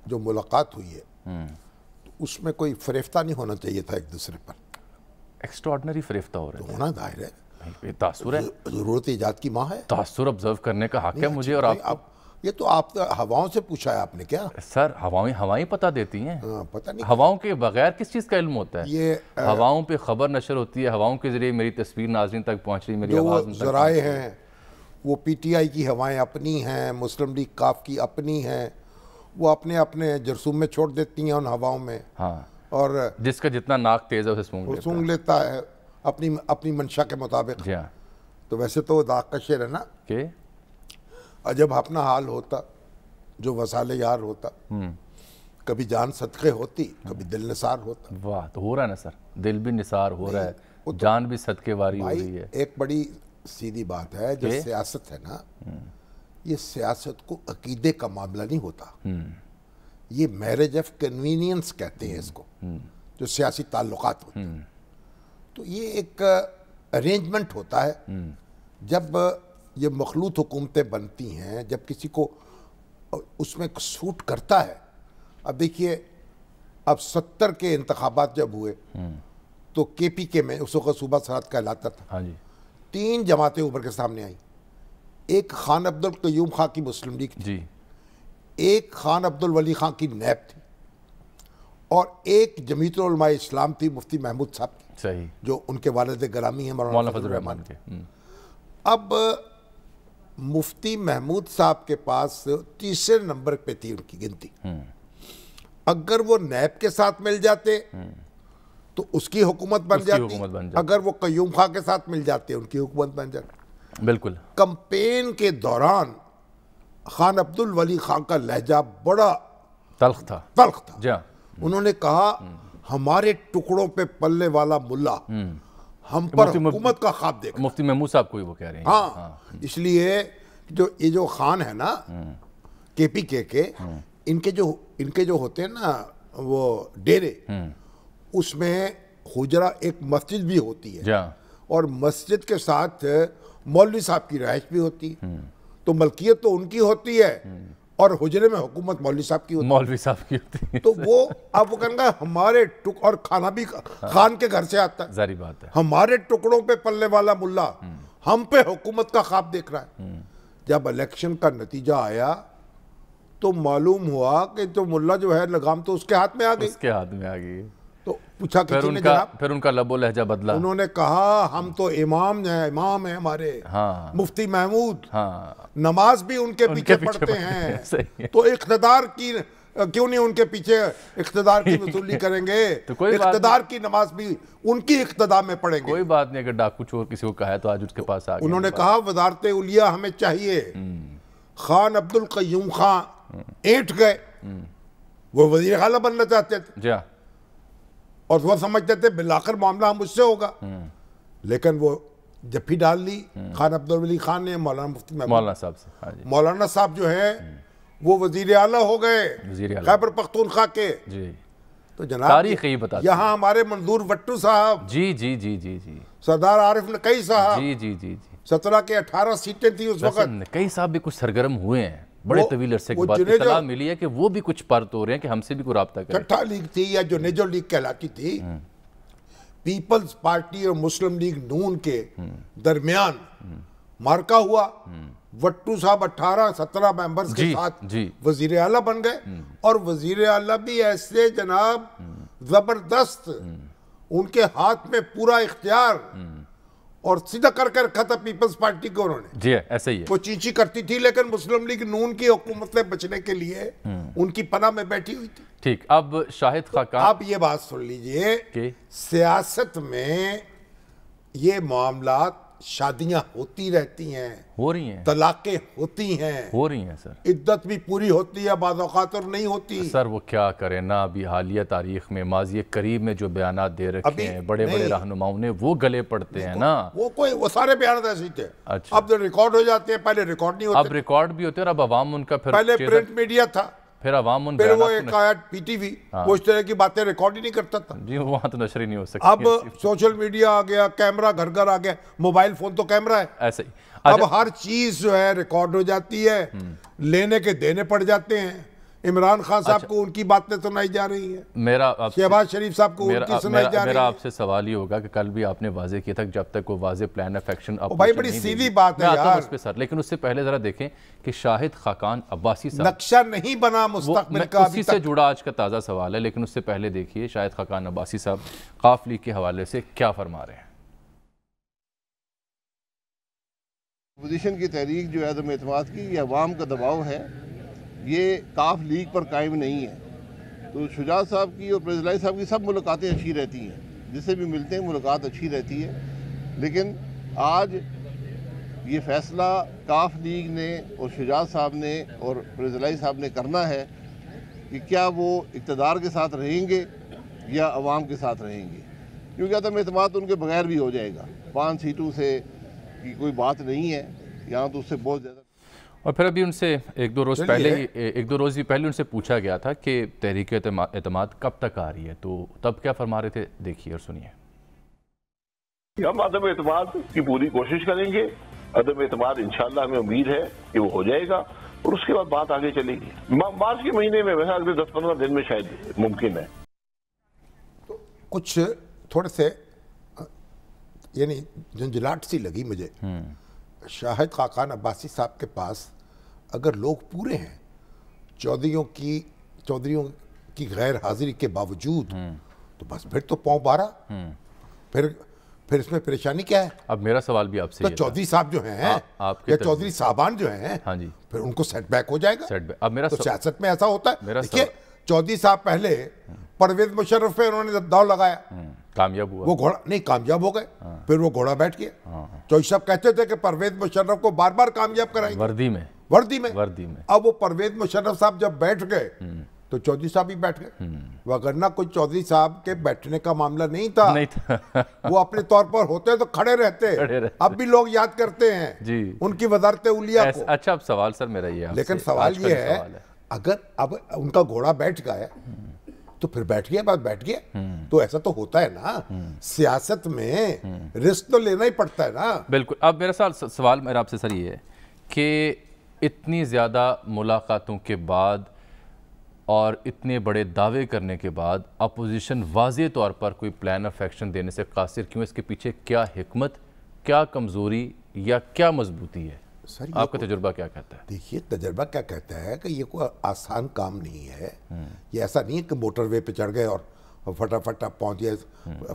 جو ملاقات ہوئی ہے اس میں کوئی فریفتہ نہیں ہونا چاہیے تھا ایک دوسرے پر. ایکسٹراڈنری فریفتہ ہو رہا ہے. ہونا ظاہر ہے, تاثر ہے, ضرورت ایجاد کی ماں ہے. تاثر آبزرو کرنے کا حق ہے مجھے اور آپ کو. یہ تو آپ ہواؤں سے پوچھا ہے آپ نے کیا؟ سر ہوائیں پتہ دیتی ہیں. پتہ نہیں, ہواؤں کے بغیر کس چیز کا علم ہوتا ہے؟ یہ ہواؤں پہ خبر نشر ہوتی ہے, ہواؤں کے ذریعے میری تصویر ناظرین تک پہنچ رہی, میری آواز جو ذرائع ہیں وہ پی ٹی آئی کی ہوائیں اپنی ہیں, مسلم لیگ کاف کی اپنی ہیں, وہ اپنے اپنے جرثوم میں چھوڑ دیتی ہیں ان ہواؤں میں. ہاں, اور جس کا جتنا ناک تیز ہے اسے سونگ لیتا ہے اپنی منشا کے مطابق. جی ہاں, تو ویسے تو داغ کا شعر ہے نا کہ عجب اپنا حال ہوتا جو وصال یار ہوتا, کبھی جان صدقے ہوتی کبھی دل نثار ہوتا. واہ, تو ہو رہا ہے نا سر, دل بھی نثار ہو رہا ہے, جان بھی صدقے واری ہو رہی ہے. ایک بڑی سیدھی بات ہے, جو سیاست ہے نا, یہ سیاست کو عقیدے کا معاملہ نہیں ہوتا. یہ میرج آف کنوینئنس کہتے ہیں اس کو, جو سیاسی تعلقات ہوتے ہیں. تو یہ ایک ارینجمنٹ ہوتا ہے. جب یہ مخلوط حکومتیں بنتی ہیں, جب کسی کو اس میں سوٹ کرتا ہے. اب دیکھیے, اب 70 کے انتخابات جب ہوئے تو کے پی کے میں اس وقت صوبہ سرحد کہلاتا تھا. ہاں جی, 3 جماعتیں اوپر کے سامنے آئیں. ایک خان عبد القیوم خان کی مسلم لیگ تھی, جی, ایک خان عبد الولی خان کی نیب تھی, اور ایک جمعیت العلماء اسلام تھی مفتی محمود صاحب کی, صحیح, جو ان کے والد گرامی ہیں مولانا فضل الرحمان کے. اب مفتی محمود صاحب کے پاس تیسرے نمبر پہ تھی ان کی گنتی. اگر وہ نیب کے ساتھ مل جاتے تو اس کی حکومت بن جاتی, اگر وہ قیوم خان کے ساتھ مل جاتے ان کی حکومت بن جاتی. بالکل. کمپین کے دوران خان عبد الولی خان کا لہجہ بڑا تلخ تھا. جی, انہوں نے کہا ہمارے ٹکڑوں پہ پلنے والا ملا ہم پر حکومت کا خواب دیکھ. مفتی محمود صاحب کو ہی وہ کہہ رہے ہیں. ہاں, اس لیے یہ جو خان ہے نا کے پی کے, ان کے جو ہوتے ہیں نا وہ ڈیرے, اس میں حجرہ ایک مسجد بھی ہوتی ہے, اور مسجد کے ساتھ مولوی صاحب کی رہائش بھی ہوتی ہے. تو ملکیت تو ان کی ہوتی ہے اور حجرے میں حکومت مولوی صاحب کی ہوتی ہے. مولوی صاحب کی ہوتی ہے. تو وہ اب وہ کہیں گا ہمارے اور کھانا بھی خان کے گھر سے آتا ہے. ظاہری بات ہے. ہمارے ٹکڑوں پہ پلنے والا ملا ہم پہ حکومت کا خواب دیکھ رہا ہے. جب الیکشن کا نتیجہ آیا تو معلوم ہوا کہ جو ملا جو ہے لگام تو اس کے ہاتھ میں آ گئی. اس کے ہاتھ میں آ گئی. تو پوچھا کسی نے جناب, پھر ان کا لب و لہجہ بدلا. انہوں نے کہا ہم تو امام ہیں ہمارے مفتی محمود, نماز بھی ان کے پیچھے پڑھتے ہیں, تو اقتدار کی کیوں نہیں ان کے پیچھے اقتدار کی وصولی کریں گے, اقتدار کی نماز بھی ان کی اقتداء میں پڑھیں گے. کوئی بات نہیں, اگر ڈاکو چور کسی کو کہا ہے تو آج اس کے پاس آ گئے. انہوں نے کہا وزارت علیہ ہمیں چاہیے. خان عبد القیوم خان اینٹ گئے, وہ وزیر اعلیٰ بننا چاہتے تھے. جی, اور وہ سمجھتے تھے بالآخر معاملہ مجھ سے ہوگا, لیکن وہ جفی ڈال لی خان عبد الولی خان نے مولانا مفتی مولانا صاحب سے. مولانا صاحب جو ہے وہ وزیر اعلیٰ ہو گئے خیبر پختونخوا کے. جی, تو جناب تاریخ یہی بتاتی ہے. یہاں ہمارے منظور وٹو صاحب, جی جی جی جی جی, سردار عارف نقی صاحب, جی جی جی جی, 17 کے 18 سیٹیں تھی اس وقت. نقی صاحب بھی کچھ سرگرم ہوئے ہیں, بڑے طویل عرصے کے بعد اطلاع ملی ہے کہ وہ بھی کچھ پرت ہو رہے ہیں کہ ہم سے بھی کوئی رابطہ کریں. چھٹا لیگ تھی یا جو نیجو لیگ کہلاتی تھی, پیپلز پارٹی اور مسلم لیگ نون کے درمیان مارکا ہوا. وٹو صاحب 18-17 ممبرز کے ساتھ وزیر اعلیٰ بن گئے, اور وزیر اعلیٰ بھی ایسے جناب زبردست, ان کے ہاتھ میں پورا اختیار, اور سیدھا کر کے رکھا تھا پیپلز پارٹی کو انہوں نے. جی ایسا ہی ہے. وہ چیچی کرتی تھی لیکن مسلم لیگ نون کی حکومت سے بچنے کے لیے ان کی پناہ میں بیٹھی ہوئی تھی. ٹھیک, اب شاہد خاقان, آپ یہ بات سن لیجئے کہ سیاست میں یہ معاملات, شادیاں ہوتی رہتی ہیں, ہو رہی ہیں, طلاقیں ہوتی ہیں, ہو رہی ہیں سر, عدت بھی پوری ہوتی ہے بعض اوقات اور نہیں ہوتی. سر وہ کیا کریں نا, ابھی حالیہ تاریخ میں ماضی قریب میں جو بیانات دے رکھے ہیں بڑے بڑے رہنماؤں نے, وہ گلے پڑتے ہیں نا. وہ سارے بیانات ایسے تھے. اب ریکارڈ ہو جاتے ہیں, پہلے ریکارڈ نہیں ہوتے. اب ریکارڈ بھی ہوتے ہیں, اور اب عوام ان کا پہلے پرنٹ میڈیا تھا, پھر عوام ان پھر وہ ایک آیا پی ٹی وی, وہ اس طرح کی باتیں ریکارڈ ہی نہیں کرتا تھا. جی, وہاں تو نشر ہی نہیں ہو سکتی. اب سوشل میڈیا آ گیا, کیمرہ گھر گھر آ گیا, موبائل فون تو کیمرہ ہے. ایسے ہی اب ہر چیز جو ہے ریکارڈ ہو جاتی ہے, لینے کے دینے پڑ جاتے ہیں. عمران خان صاحب کو ان کی باتیں سنائی جا رہی ہیں, شہباز شریف صاحب کو ان کی سنائی جا رہی ہے. میرا آپ سے سوال یہ ہوگا کہ کل بھی آپ نے واضح کیا تھا کہ جب تک وہ واضح پلان آف ایکشن بھائی بڑی سیدھی بات ہے یار اس پہ سر, لیکن اس سے پہلے ذرا دیکھیں کہ شاہد خاقان عباسی صاحب نقشہ نہیں بنا مستقبل کا, اسی سے جڑا آج کا تازہ سوال ہے, لیکن اس سے پہلے دیکھیے شاہد خاقان عباسی صاحب قاف لیگ کے حوالے سے کیا فرما رہے ہیں. اپوزیشن کی تحریک جو ہے عدم اعتماد کی, یہ عوام کا دباؤ ہے, یہ قاف لیگ پر قائم نہیں ہے. تو شجاعت صاحب کی اور پریزلائی صاحب کی سب ملاقاتیں اچھی رہتی ہیں, جس سے بھی ملتے ہیں ملاقات اچھی رہتی ہے, لیکن آج یہ فیصلہ قاف لیگ نے اور شجاعت صاحب نے اور پریزلائی صاحب نے کرنا ہے کہ کیا وہ اقتدار کے ساتھ رہیں گے یا عوام کے ساتھ رہیں گے, کیونکہ عدم اعتماد ان کے بغیر بھی ہو جائے گا. 5 سیٹوں سے کی کوئی بات نہیں ہے یہاں, تو اس سے بہت زیادہ. اور پھر ابھی ان سے ایک دو روز ہی پہلے ان سے پوچھا گیا تھا کہ تحریک اعتماد کب تک آ رہی ہے, تو تب کیا فرما رہے تھے, دیکھیے اور سنیے. ہم عدم اعتماد کی پوری کوشش کریں گے, عدم اعتماد انشاءاللہ ہمیں امید ہے کہ وہ ہو جائے گا, اور اس کے بعد بات آگے چلے گی. مارچ کے مہینے میں ویسا اگلے 10-15 دن میں شاید ممکن ہے. کچھ تھوڑے سے یعنی جھنجھلاہٹ سی لگی مجھے. شاہد خاقان عباسی صاحب کے پاس اگر لوگ پورے ہیں, چودھریوں کی غیر حاضری کے باوجود, تو بس پھر تو پاؤں 12, پھر اس میں پریشانی کیا ہے. اب میرا سوال بھی آپ سے, تو چودھری صاحب جو ہیں یا چودھری صاحبان جو ہیں, پھر ان کو سیٹ بیک ہو جائے گا. اب میرا تو سیاست میں ایسا ہوتا ہے. دیکھیے چودھری صاحب پہلے پرویز مشرف پہ انہوں نے داؤ لگایا, کامیاب ہوا, وہ گھوڑا نہیں کامیاب ہو گئے, پھر وہ گھوڑا بیٹھ گیا. چودھری صاحب کہتے تھے کہ پرویز مشرف کو بار بار کامیاب کرائیں گے وردی میں. اب وہ پرویز مشرف صاحب جب بیٹھ گئے تو چودھری صاحب ہی بیٹھ گئے, وگرنہ کوئی چودھری صاحب کے بیٹھنے کا معاملہ نہیں تھا. وہ اپنے طور پر ہوتے تو کھڑے رہتے, اب بھی لوگ یاد کرتے ہیں ان کی وزارت اولیاء کو. اچھا اب سوال سر میرا یہ ہے, لیکن سوال یہ ہے اگر اب ان کا گھوڑا بیٹھ گیا تو پھر بیٹھ گیا, بات بیٹھ گیا. تو ایسا تو ہوتا ہے نا, سیاست میں رسک تو لینا ہی پڑتا ہے نا. بالکل. اب میرا سوال میرا آپ سے سر یہ ہے کہ اتنی زیادہ ملاقاتوں کے بعد اور اتنے بڑے دعوے کرنے کے بعد اپوزیشن واضح طور پر کوئی پلان آف ایکشن دینے سے قاصر کیوں؟ اس کے پیچھے کیا حکمت, کیا کمزوری یا کیا مضبوطی ہے؟ آپ کا تجربہ کیا کہتا ہے؟ دیکھیے تجربہ کیا کہتا ہے کہ یہ کوئی آسان کام نہیں ہے. یہ ایسا نہیں ہے کہ موٹر وے پہ چڑھ گئے اور فٹافٹ پہنچ گئے,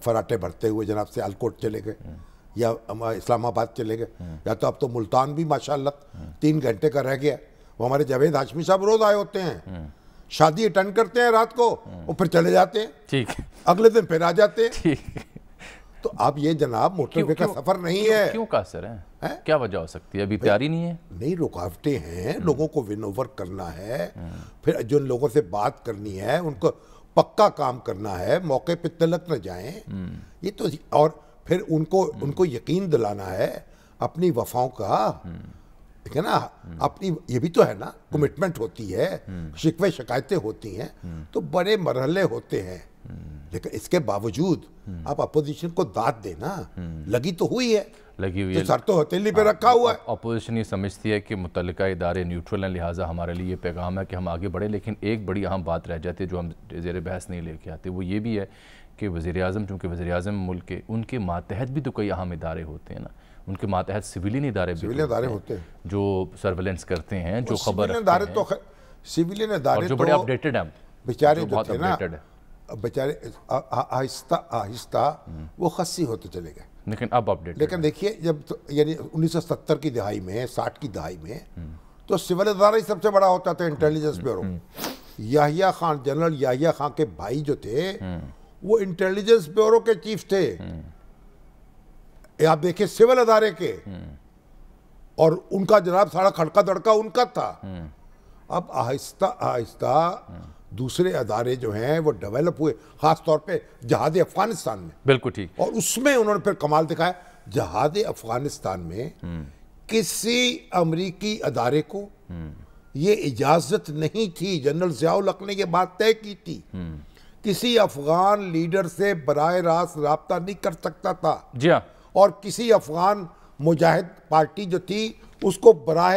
فراٹے بھرتے ہوئے جناب سے سیالکوٹ چلے گئے یا اسلام آباد چلے گئے, یا تو اب تو ملتان بھی ماشاءاللہ 3 گھنٹے کا رہ گیا. وہ ہمارے جاوید ہاشمی صاحب روز آئے ہوتے ہیں, شادی اٹینڈ کرتے ہیں رات کو اور پھر چلے جاتے ہیں, ٹھیک, اگلے دن پھر آ جاتے ہیں. تو اب یہ جناب موٹر وے کا سفر نہیں ہے. کیوں قاصر ہے؟ کیا وجہ ہو سکتی ہے؟ ابھی تیاری نہیں ہے؟ نہیں, رکاوٹیں ہیں, لوگوں کو ون اوور کرنا ہے, پھر جن لوگوں سے بات کرنی ہے ان کو پکا کام کرنا ہے, موقع پہ تلک نہ جائیں. یہ تو, اور پھر ان کو یقین دلانا ہے اپنی وفاؤں کا, ٹھیک ہے نا, اپنی یہ بھی تو ہے نا, کمٹمنٹ ہوتی ہے, شکوے شکایتیں ہوتی ہیں, تو بڑے مرحلے ہوتے ہیں. لیکن اس کے باوجود آپ اپوزیشن کو داد دینا, لگی تو ہوئی ہے, سر تو ہتھیلی پہ رکھا ہوا ہے. اپوزیشن یہ سمجھتی ہے کہ متعلقہ ادارے نیوٹرل ہیں, لہٰذا ہمارے لیے یہ پیغام ہے کہ ہم آگے بڑھیں. لیکن ایک بڑی اہم بات رہ جاتی ہے جو ہم زیر بحث نہیں لے کے آتے, وہ یہ بھی ہے کہ وزیر اعظم, چونکہ وزیر اعظم ملک کے, ان کے ماتحت بھی تو کئی اہم ادارے ہوتے ہیں نا. ان کے ماتحت سویلین ادارے بھی ہوتے ہیں جو سرویلنس کرتے ہیں, جو خبر رکھتے ہیں, سویلین ادارے جو بڑے اپڈیٹڈ ہیں, بیچارے جو تھے نا, بیچارے آہستہ آہستہ وہ خسی ہوتے چلے گئے, لیکن اب اپڈیٹ. لیکن دیکھیے جب یعنی 1970 کی دہائی میں, 60 کی دہائی میں, تو سول ادارہ ہی سب سے بڑا ہوتا تھا, intelligence bureau. Yahya Khan, general Yahya Khan کے بھائی جو تھے وہ انٹیلیجنس بیورو کے چیف تھے. آپ دیکھیں سول ادارے کے, اور ان کا جناب سارا کھڑکا دڑکا ان کا تھا. اب آہستہ آہستہ دوسرے ادارے جو ہیں وہ ڈیولپ ہوئے, خاص طور پہ جہاد افغانستان میں. بالکل ٹھیک. اور اس میں انہوں نے پھر کمال دکھایا. جہاد افغانستان میں کسی امریکی ادارے کو یہ اجازت نہیں تھی, جنرل ضیاء الحق نے یہ بات طے کی تھی, کسی افغان لیڈر سے براہ راست رابطہ نہیں کر سکتا تھا. جی ہاں. اور کسی افغان مجاہد پارٹی جو تھی اس کو براہ